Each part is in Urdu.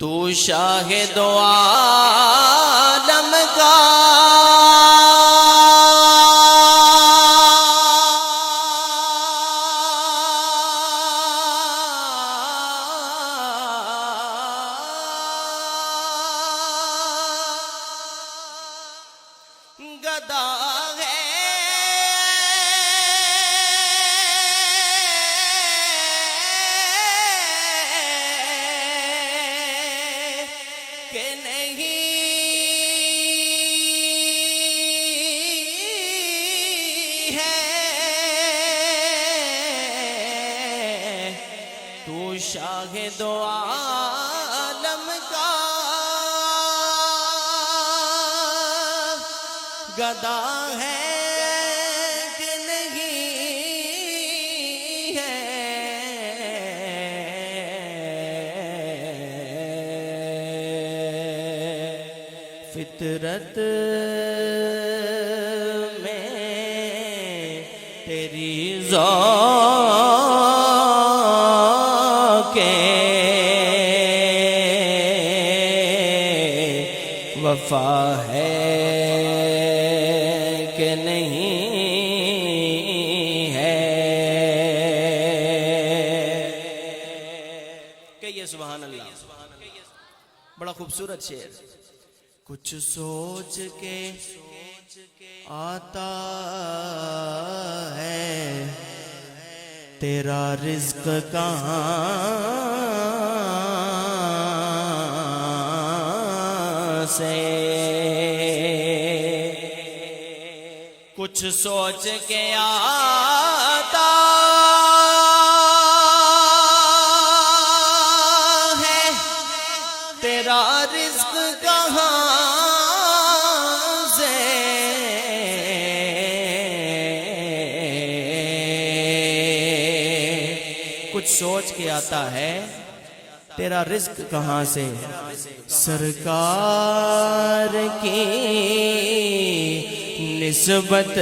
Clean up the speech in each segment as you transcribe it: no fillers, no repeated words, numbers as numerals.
تو شاہ دو عالم کا گدا ہے کہ نہیں ہے تو شاہ دو عالم کا گدا ہے کہ نہیں ہے فطرت میں تیری ذوق وفا ہے کہ نہیں ہے کہیے سبحان اللہ بڑا خوبصورت شعر کچھ سوچ کے آتا ہے تیرا رزق کہاں سے کچھ سوچ کے آتا ہے تیرا رزق کہاں سے کچھ سوچ کے آتا ہے تیرا رزق کہاں سے سرکار کی نسبت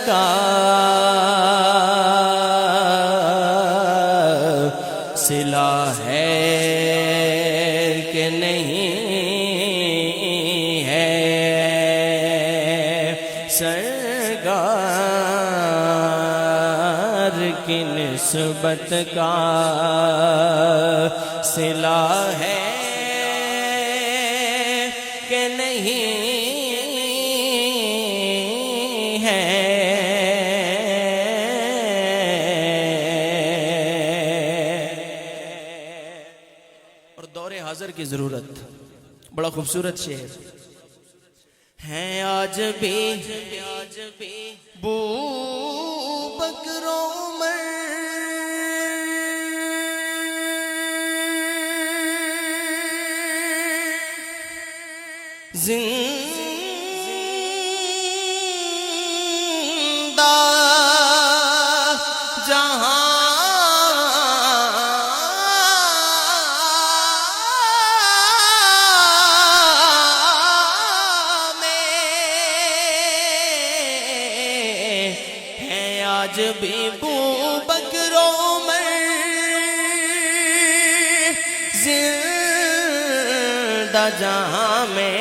کا صلہ ہے کہ نہیں ہے سرکار کی نسبت کا صلہ ہے کہ نہیں ہے اور دور حاضر کی ضرورت بڑا خوبصورت شعر ہے آج بھی بو بکر عمر زندہ جہاں میں ہے آج بھی ابو بکر عمر زندہ جہاں میں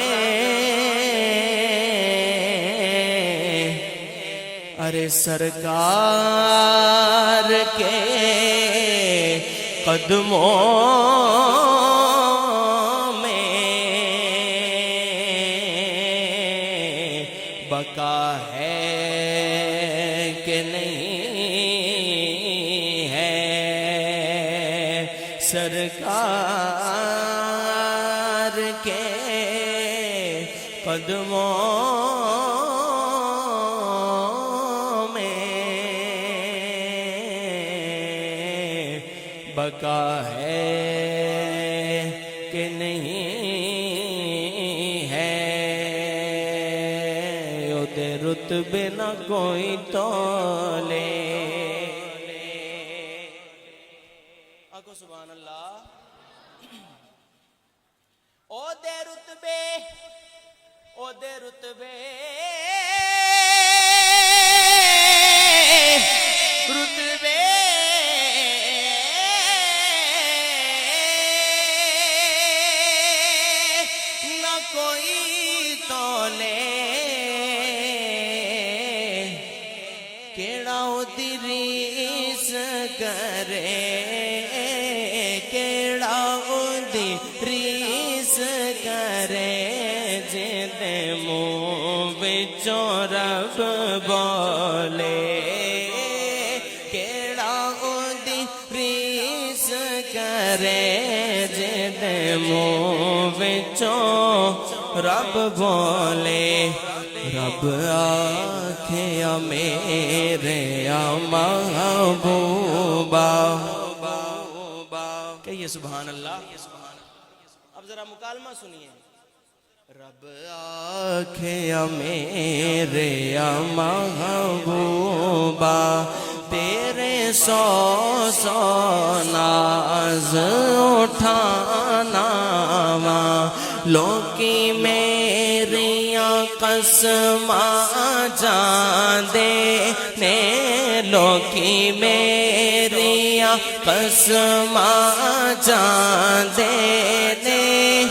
ارے سرکار کے قدموں میں بقا ہے کہ نہیں ہے سرکار کے قدموں بقا ہے کہ نہیں ہے اودے رتبے نہ کوئی تولے آگو سبحان اللہ اودے رتبے کرے کیڑا اودی ریس کرے جدے منہ وچوں رب بولے کیڑا اودی ریس کرے جدے منہ وچوں رب بولے رب آکھیا میرے محبوبا کہیے سبحان اللہ اب ذرا مکالمہ سنیے رب آکھیا میرے محبوبا تیرے سو ناز اٹھانا لوکی میریاں قسماں جاندے نے لوکی میریاں قسماں جاندے نے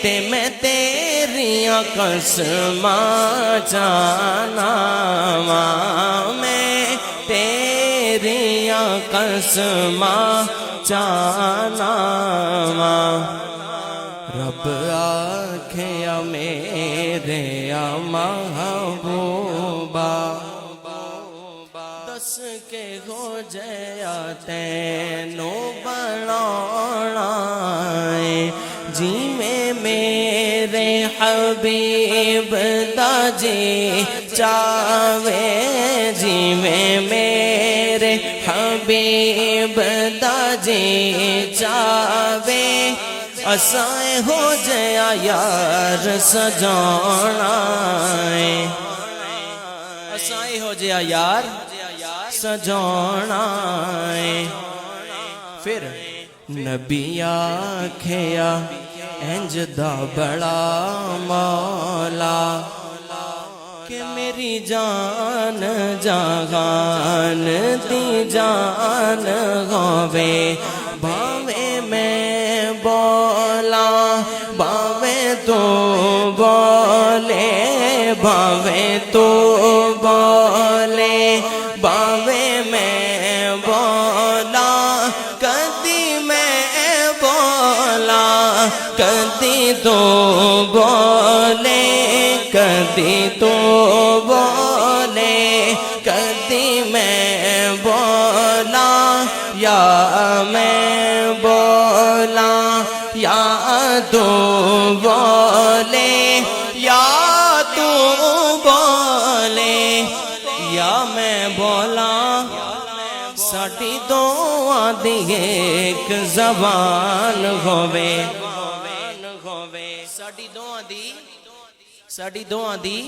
تے میں تیریاں قسماں جانا میں تیریاں قسماں جانا رب آکھیا میرے محبوبا دس کے ہو جیا تینو بنانا جی میں میرے حبیب دا جی چاوے جی میں میرے حبیب دا جی چاوے اسائیں ہو جیا یار سجانا اسائیں ہو جیا یار سجانا پھر نبی آکھیا انج دا بڑا مولا کہ میری جان جہان دی جان ہووے بھاوے میں بولا بھاوے تو بولے بھاوے تو بولے بھاوے میں بولا کدی میں بولا کدی تو بولے کدی تو بولے کدی میں بولا یا میں بولا یا تو بولے یا تو بولے یا میں بولا ساڈی دعا دی ایک زبان ہووے ساڈی دعا دی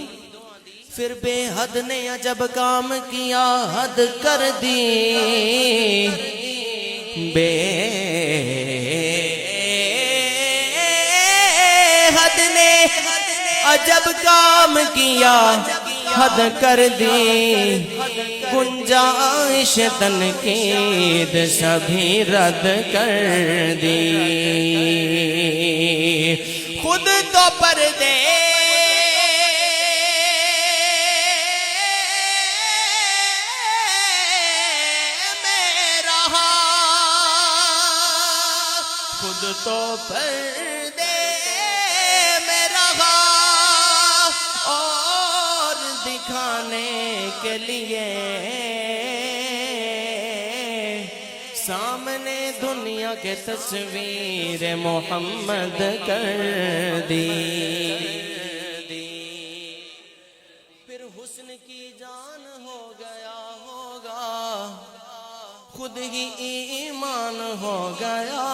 پھر بے حد نے عجب کام کیا حد کر دی بے حد نے عجب کام کیا حد کر دی گنجائش تنقید سبھی رد کر دی خود تو پردے خود تو پردے میں رہا اور دکھانے کے لیے سامنے دنیا کے تصویر محمد کر دی پھر حسن کی جان ہو گیا ہوگا خود ہی ایمان ہو گیا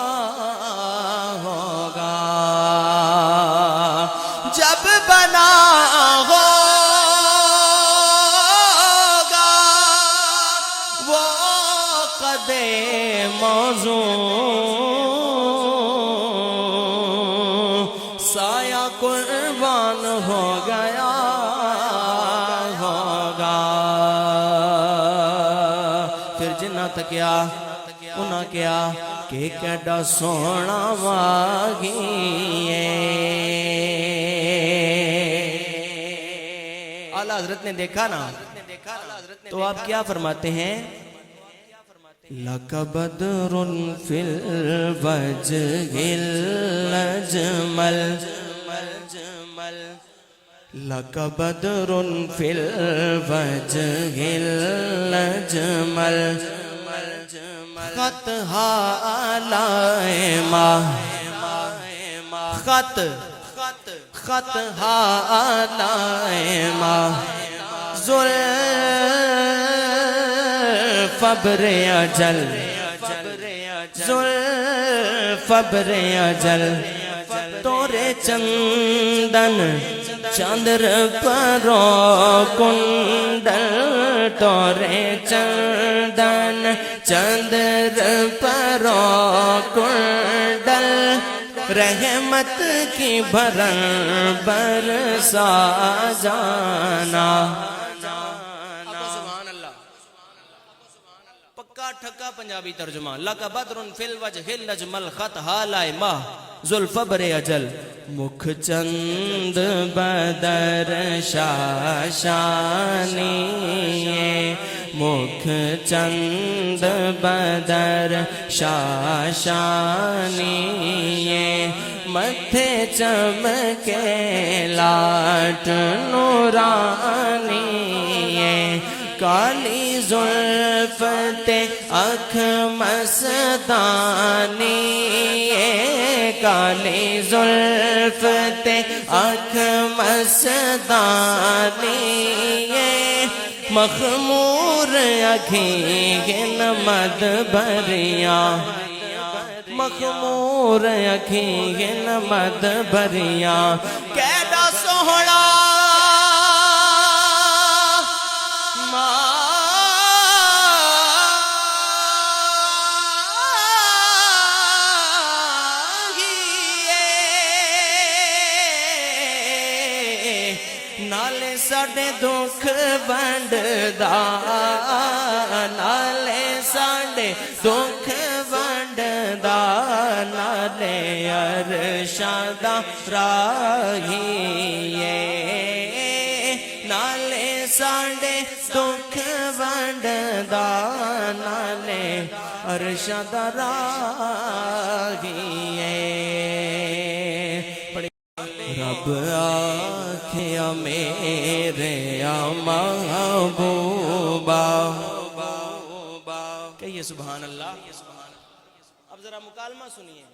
ہوگا جب بنا ہوگا وہ قدِ موضوع سایہ قربان ہو گیا ہوگا پھر جنہ تکیا انہاں کیا کہ کیڈا سونا ماغیے اعلیٰ حضرت نے دیکھا نا تو آپ کیا فرماتے ہیں لك بدر في الوجه الأجمل لك بدر في الوجه الأجمل خطها علائما خطها علائما زلفبر اجل زلفبر اجل تورے چندن چندر پرو کنڈل تورے چندن چندر پرو کنڈل رحمت کی بھرن برسا جانا پکا ٹھکا پنجابی ترجمہ لَكَ بَدْرٌ فِي الْوَجْهِ الْأَجْمَلِ خَطْهَا لَائِمَةٌ زُلْفَبْرِ اجل مکھ چند بدر شاشانی مکھ چند بدر شاشانی متھے چمکے لاٹ نورانی کالی زلف تے اکھ مستانی کالی زلف تے اکھ مستانی مخمور اکھیں مد بھریاں مخمور اکھیں مد بھریاں کیڑا سوہنا نالے ساڑے دکھ ونڈدا نالے ساڑے دکھ ونڈدا نالے ارشادہ راہیے نالے ساڑے دکھ ونڈدا نالے ارشادہ راہیے رب آکھیا میرے محبوبا کہیے سبحان اللہ اب ذرا مکالمہ سنیے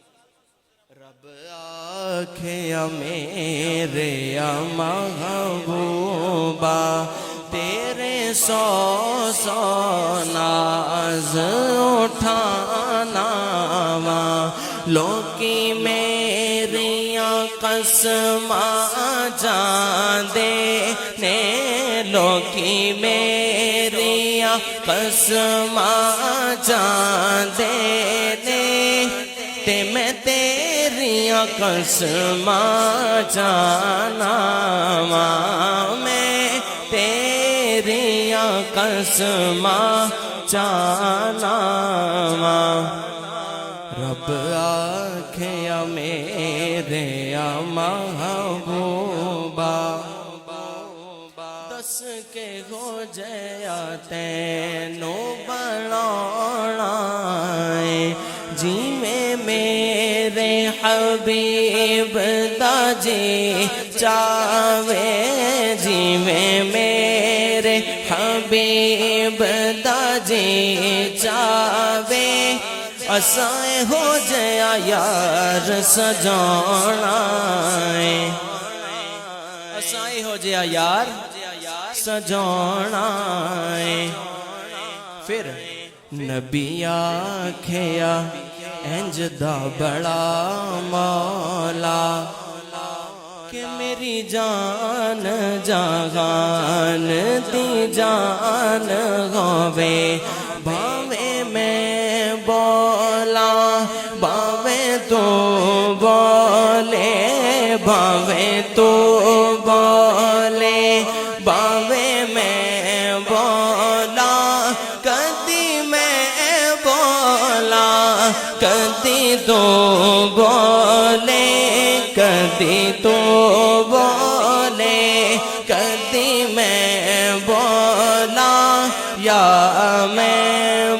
رب آکھیا میرے محبوبا تیرے سو ناز اٹھانا لوکی میری قسم جاندے نے لوکی میری قسم جاندے نے تے میں تیری قسم جانا میں تیری قسم جانا رب آکھیا میرے محبوبا دس کے ہو جیا تینو بنانا جی میں میرے حبیب دا جی چاوے جی میں میرے حبیب دا جی چاوے اسائیں ہو جیا یار سجانا اسائیں ہو جیا یار سجانا پھر نبی آکھیا انج دا بڑا مولا کہ میری جان جہان دی جان ہووے بھاوے میں بولا بھاوے تو بولے بھاوے تو بولے بھاوے میں بولا کدی میں بولا کدی تو بولے کدی تو بولے کدی میں بولا یا میں